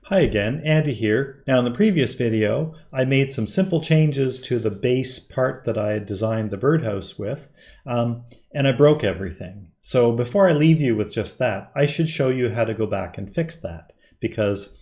Hi again, Andy here. Now in the previous video, I made some simple changes to the base part that I had designed the birdhouse with, and I broke everything. So before I leave you with just that, I should show you how to go back and fix that because,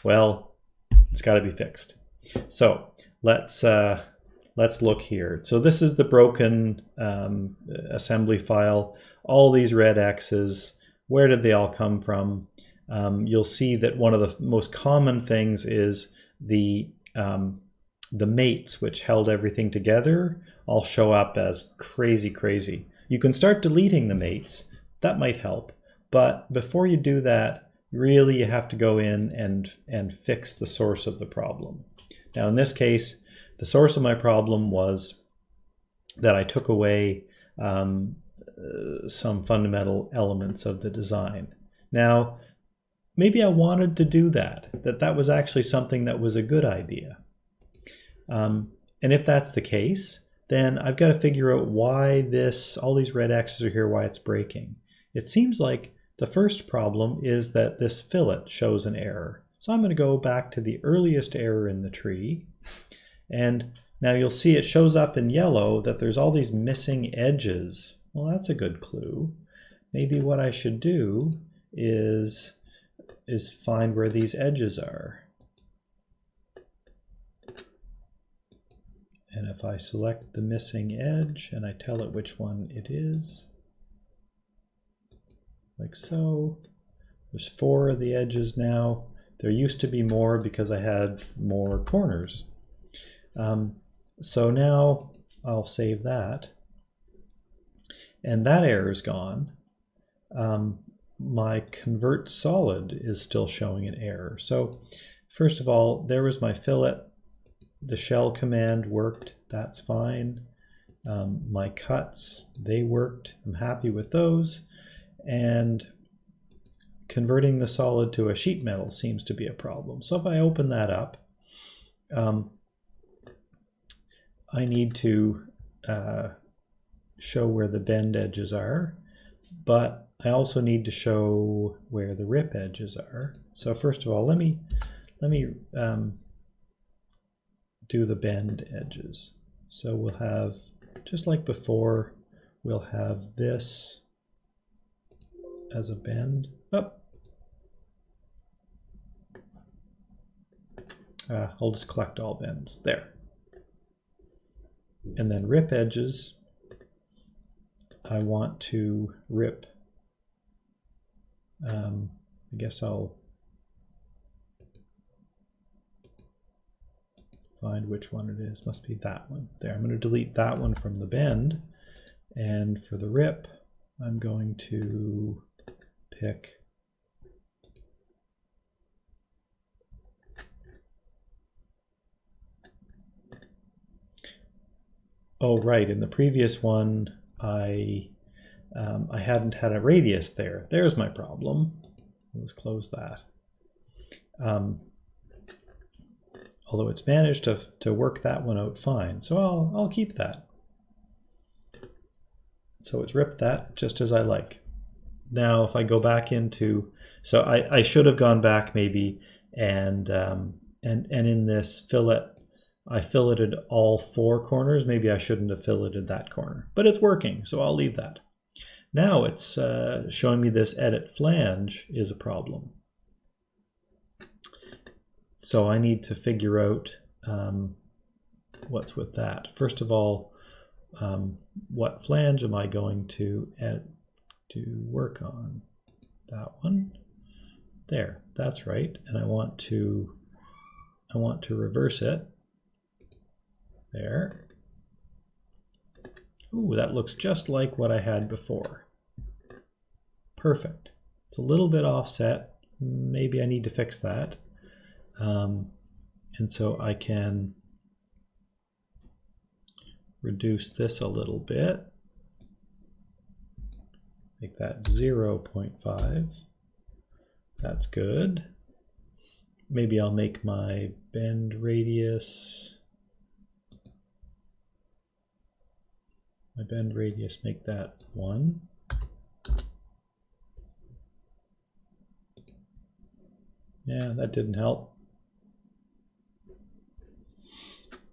well, it's got to be fixed. So let's look here. So this is the broken assembly file. All these red X's, where did they all come from? You'll see that one of the most common things is the mates, which held everything together, all show up as crazy. You can start deleting the mates. That might help. But before you do that, really you have to go in and fix the source of the problem. Now in this case, the source of my problem was that I took away some fundamental elements of the design. Now, maybe I wanted to do that was actually something that was a good idea. And if that's the case, then I've got to figure out why all these red X's are here, why it's breaking. It seems like the first problem is that this fillet shows an error. So I'm going to go back to the earliest error in the tree. And now you'll see it shows up in yellow that there's all these missing edges. Well, that's a good clue. Maybe what I should do is find where these edges are. And if I select the missing edge and I tell it which one it is, like so, there's 4 of the edges now. There used to be more because I had more corners. So now I'll save that. And that error is gone. My convert solid is still showing an error. So first of all, there was my fillet. The shell command worked. That's fine. My cuts, they worked. I'm happy with those. And converting the solid to a sheet metal seems to be a problem. So if I open that up, I need to show where the bend edges are, but I also need to show where the rip edges are. So first of all, let me do the bend edges. So we'll have, just like before, we'll have this as a bend. I'll just collect all bends there. And then rip edges, I want to rip, I guess I'll find which one it is. Must be that one. There, I'm going to delete that one from the bend. And for the rip, I'm going to pick oh, right, in the previous one, I hadn't had a radius there. There's my problem. Let's close that. Although it's managed to work that one out fine. So I'll keep that. So it's ripped that just as I like. Now if I go back into, so I should have gone back maybe and in this fillet, I filleted all 4 corners. Maybe I shouldn't have filleted that corner, but it's working, so I'll leave that. Now it's showing me this edit flange is a problem. So I need to figure out what's with that. First of all, what flange am I going to work on? That one. There, that's right. And I want to reverse it. There. Ooh, that looks just like what I had before. Perfect. It's a little bit offset. Maybe I need to fix that. And so I can reduce this a little bit. Make that 0.5. That's good. Maybe I'll make my bend radius. Make that 1. Yeah, that didn't help.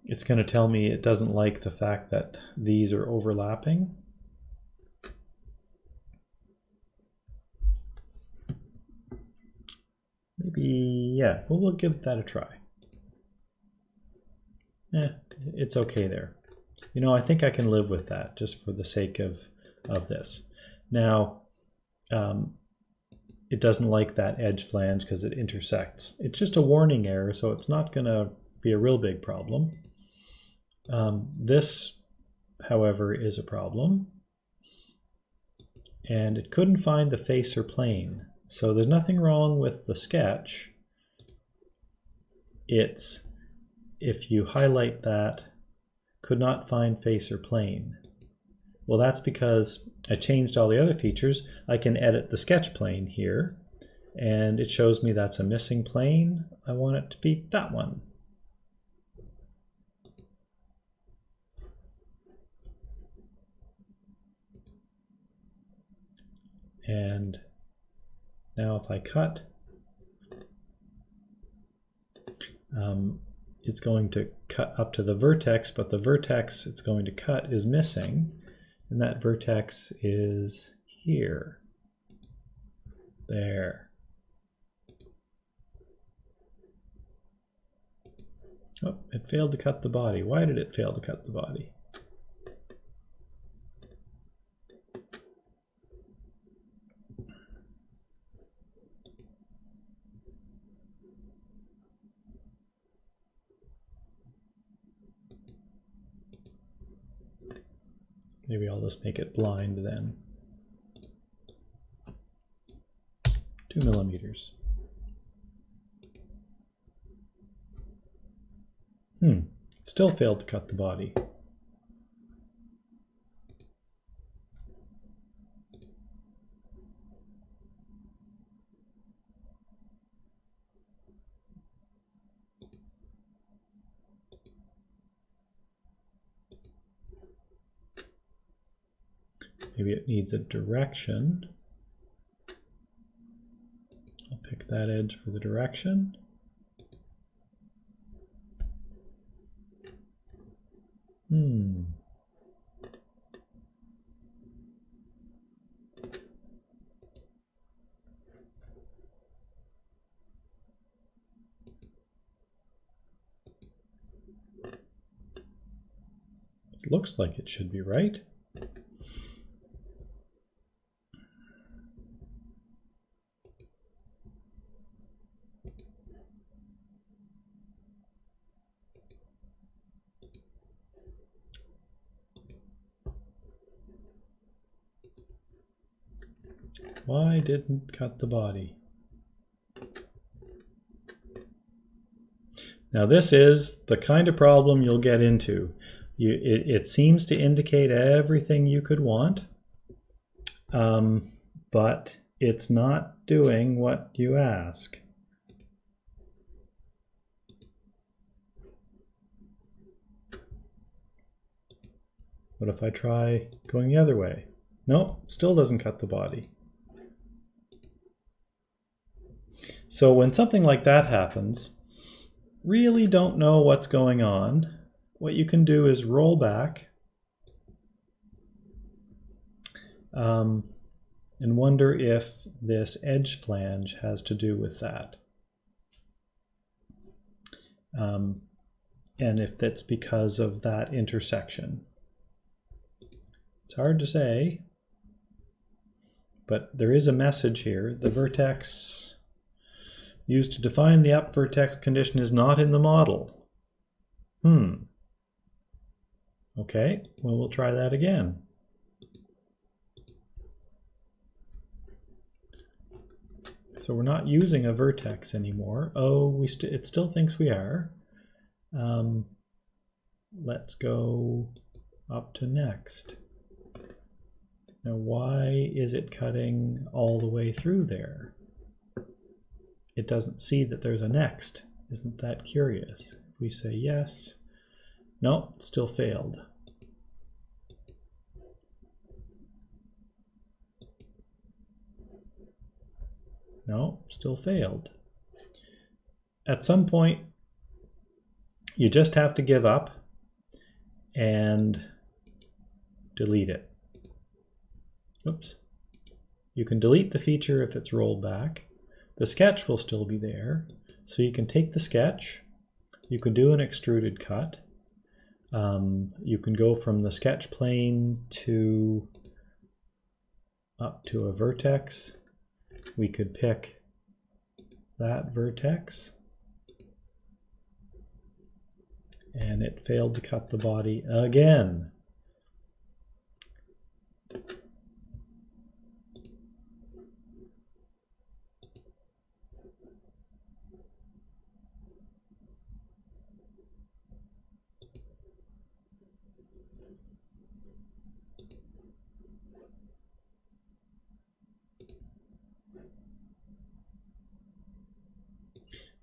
It's going to tell me it doesn't like the fact that these are overlapping. Maybe, yeah, well, we'll give that a try. It's okay there. You know, I think I can live with that just for the sake of this. Now, it doesn't like that edge flange because it intersects. It's just a warning error, so it's not going to be a real big problem. This, however, is a problem. And it couldn't find the face or plane. So there's nothing wrong with the sketch. It's, if you highlight that, could not find face or plane. Well, that's because I changed all the other features. I can edit the sketch plane here, and it shows me that's a missing plane. I want it to be that one. And now if I cut, it's going to cut up to the vertex, but the vertex it's going to cut is missing, and that vertex is here. There. Oh, it failed to cut the body. Why did it fail to cut the body? Maybe I'll just make it blind then. 2 millimeters. It still failed to cut the body. Maybe it needs a direction. I'll pick that edge for the direction. It looks like it should be right. Why didn't cut the body? Now this is the kind of problem you'll get into. It seems to indicate everything you could want, but it's not doing what you ask. What if I try going the other way? No, still doesn't cut the body. So when something like that happens, really don't know what's going on, what you can do is roll back and wonder if this edge flange has to do with that. And if that's because of that intersection. It's hard to say, but there is a message here. The vertex used to define the up vertex condition is not in the model. Okay, well, we'll try that again. So we're not using a vertex anymore. Oh, it still thinks we are. Let's go up to next. Now, why is it cutting all the way through there? It doesn't see that there's a next. Isn't that curious? If we say yes, no, it still failed. No, still failed. at some point, you just have to give up and delete it. Oops. You can delete the feature if it's rolled back. The sketch will still be there. So you can take the sketch, you can do an extruded cut. You can go from the sketch plane to up to a vertex. We could pick that vertex. And it failed to cut the body again.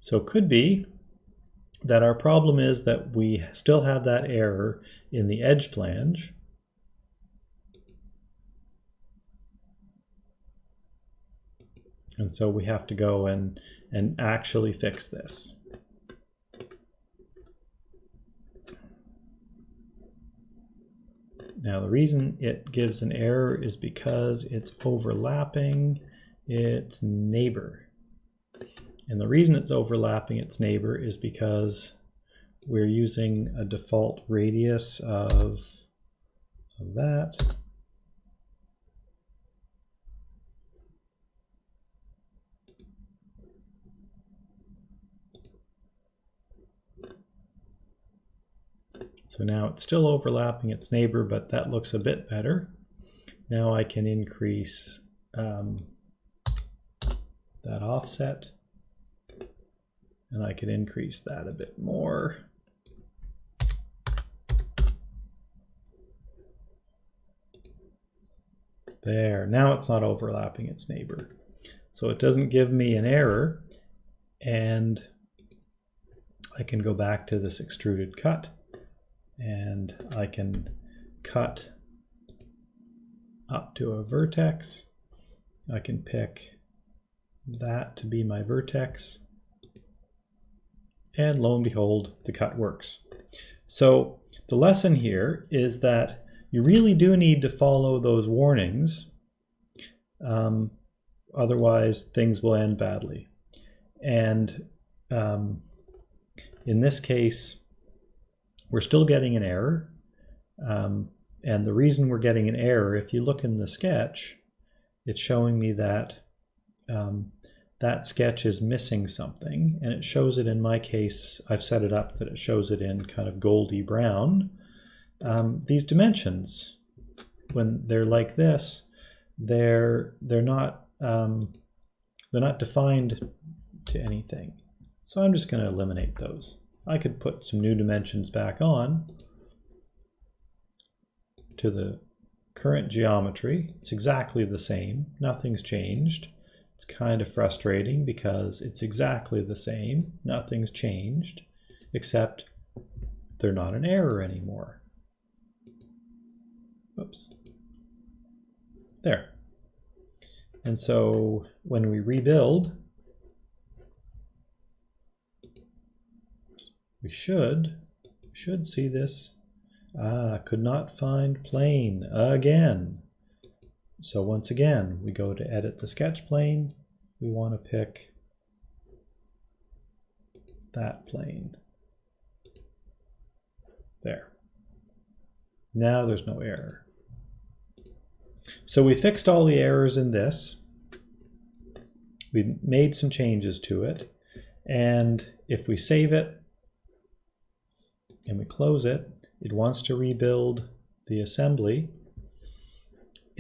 So it could be that our problem is that we still have that error in the edge flange. And so we have to go and actually fix this. Now the reason it gives an error is because it's overlapping its neighbor. And the reason it's overlapping its neighbor is because we're using a default radius of that. So now it's still overlapping its neighbor, but that looks a bit better. Now I can increase that offset. And I could increase that a bit more. There, now it's not overlapping its neighbor. So it doesn't give me an error, and I can go back to this extruded cut, and I can cut up to a vertex. I can pick that to be my vertex. And lo and behold, the cut works. So the lesson here is that you really do need to follow those warnings. Otherwise, things will end badly. And in this case, we're still getting an error. And the reason we're getting an error, if you look in the sketch, it's showing me that that sketch is missing something, and it shows it, in my case, I've set it up that it shows it in kind of goldy brown. These dimensions, when they're like this, they're not defined to anything. So I'm just going to eliminate those. I could put some new dimensions back on to the current geometry. It's exactly the same. Nothing's changed. It's kind of frustrating because it's exactly the same. Nothing's changed, except they're not an error anymore. Oops. There. And so when we rebuild, we should see this. Could not find plane again. So once again, we go to edit the sketch plane. We want to pick that plane. There. Now there's no error. So we fixed all the errors in this. We made some changes to it. And if we save it and we close it, it wants to rebuild the assembly.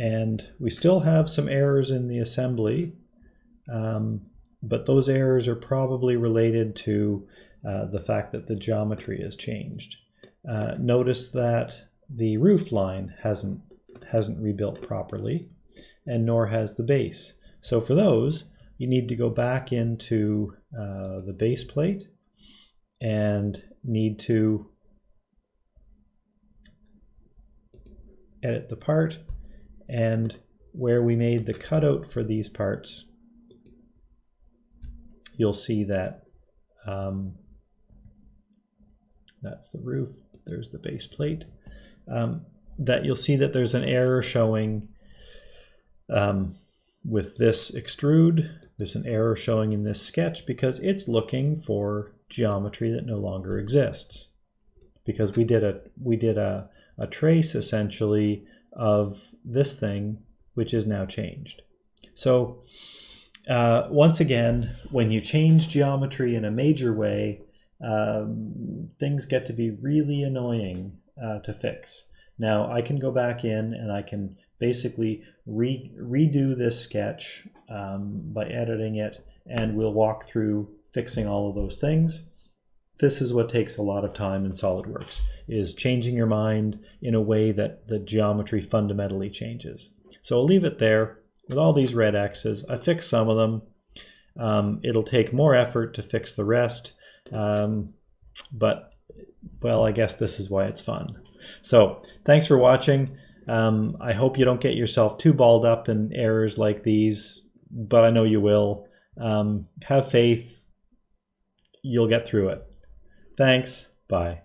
And we still have some errors in the assembly, but those errors are probably related to the fact that the geometry has changed. Notice that the roof line hasn't rebuilt properly, and nor has the base. So for those, you need to go back into the base plate and need to edit the part. And where we made the cutout for these parts, you'll see that That's the roof. There's the base plate. That you'll see that there's an error showing with this extrude. There's an error showing in this sketch because it's looking for geometry that no longer exists. Because we did a trace essentially of this thing, which is now changed. So once again, when you change geometry in a major way, things get to be really annoying to fix. Now I can go back in and I can basically redo this sketch by editing it, and we'll walk through fixing all of those things. This is what takes a lot of time in SolidWorks, is changing your mind in a way that the geometry fundamentally changes. So I'll leave it there with all these red X's. I fixed some of them. It'll take more effort to fix the rest, but well, I guess this is why it's fun. So thanks for watching. I hope you don't get yourself too balled up in errors like these, but I know you will. Have faith. You'll get through it. Thanks. Bye.